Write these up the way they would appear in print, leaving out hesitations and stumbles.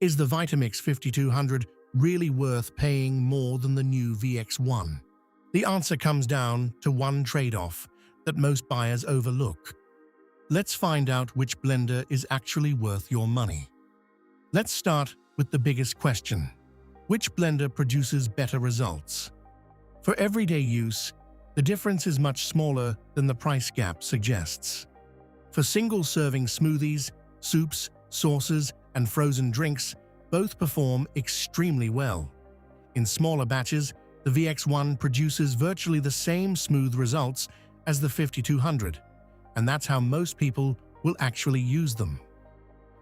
Is the Vitamix 5200 really worth paying more than the new VX1? The answer comes down to one trade-off that most buyers overlook. Let's find out which blender is actually worth your money. Let's start with the biggest question. Which blender produces better results? For everyday use, the difference is much smaller than the price gap suggests. For single-serving smoothies, soups, sauces, and frozen drinks, both perform extremely well. In smaller batches, the VX1 produces virtually the same smooth results as the 5200, and that's how most people will actually use them.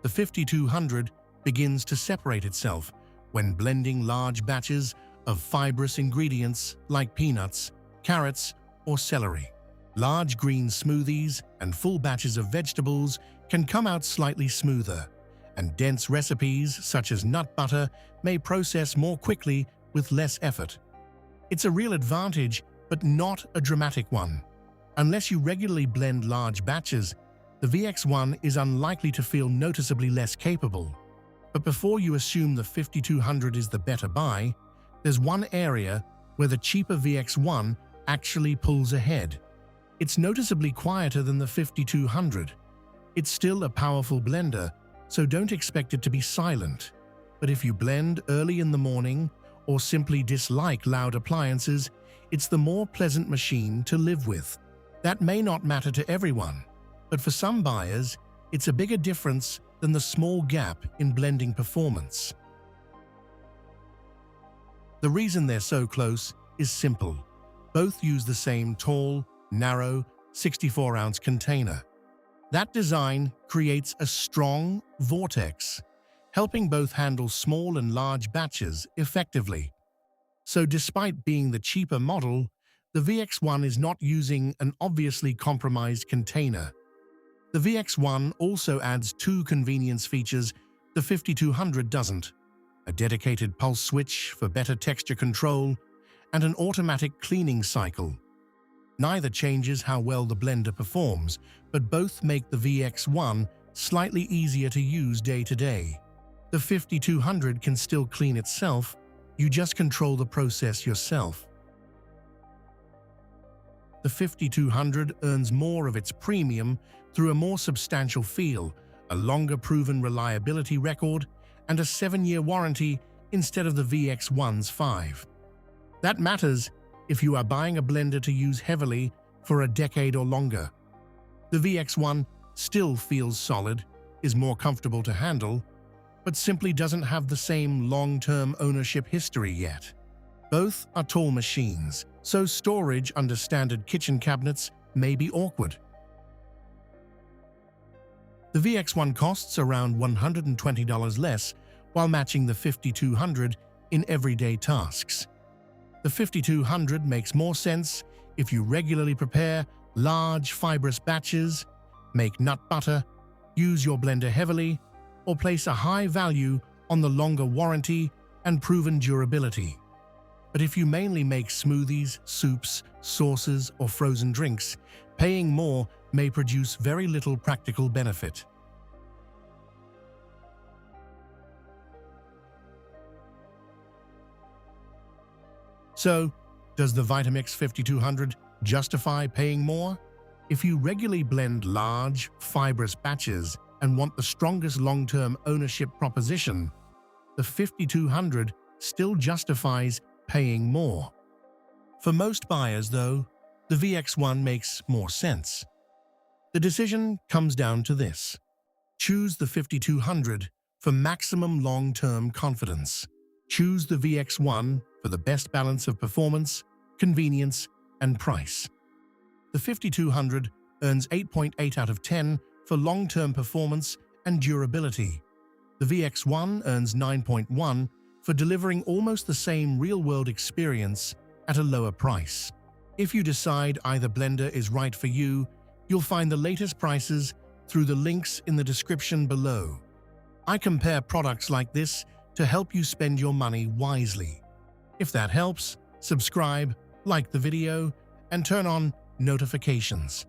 The 5200 begins to separate itself when blending large batches of fibrous ingredients like peanuts, carrots, or celery. Large green smoothies and full batches of vegetables can come out slightly smoother, and dense recipes such as nut butter may process more quickly with less effort. It's a real advantage, but not a dramatic one. Unless you regularly blend large batches, the VX1 is unlikely to feel noticeably less capable. But before you assume the 5200 is the better buy, there's one area where the cheaper VX1 actually pulls ahead. It's noticeably quieter than the 5200. It's still a powerful blender, so don't expect it to be silent. But if you blend early in the morning or simply dislike loud appliances, it's the more pleasant machine to live with. That may not matter to everyone, but for some buyers, it's a bigger difference than the small gap in blending performance. The reason they're so close is simple. Both use the same tall, narrow, 64-ounce container. That design creates a strong vortex, helping both handle small and large batches effectively. So despite being the cheaper model, the VX1 is not using an obviously compromised container. The VX1 also adds two convenience features the 5200 doesn't: a dedicated pulse switch for better texture control and an automatic cleaning cycle. Neither changes how well the blender performs, but both make the VX1 slightly easier to use day to day. The 5200 can still clean itself, you just control the process yourself. The 5200 earns more of its premium through a more substantial feel, a longer proven reliability record, and a 7-year warranty instead of the VX1's 5. That matters if you are buying a blender to use heavily for a decade or longer. The VX1 still feels solid, is more comfortable to handle, but simply doesn't have the same long-term ownership history yet. Both are tall machines, so storage under standard kitchen cabinets may be awkward. The VX1 costs around $120 less while matching the 5200 in everyday tasks. The 5200 makes more sense if you regularly prepare large fibrous batches, make nut butter, use your blender heavily, or place a high value on the longer warranty and proven durability. But if you mainly make smoothies, soups, sauces, or frozen drinks, paying more may produce very little practical benefit. So, does the Vitamix 5200 justify paying more? If you regularly blend large, fibrous batches and want the strongest long-term ownership proposition, the 5200 still justifies paying more. For most buyers, though, the VX1 makes more sense. The decision comes down to this: choose the 5200 for maximum long-term confidence. Choose the VX1 for the best balance of performance, convenience, and price. The 5200 earns 8.8 out of 10 for long-term performance and durability. The VX1 earns 9.1 for delivering almost the same real-world experience at a lower price. If you decide either blender is right for you, you'll find the latest prices through the links in the description below. I compare products like this to help you spend your money wisely. If that helps, subscribe, like the video, and turn on notifications.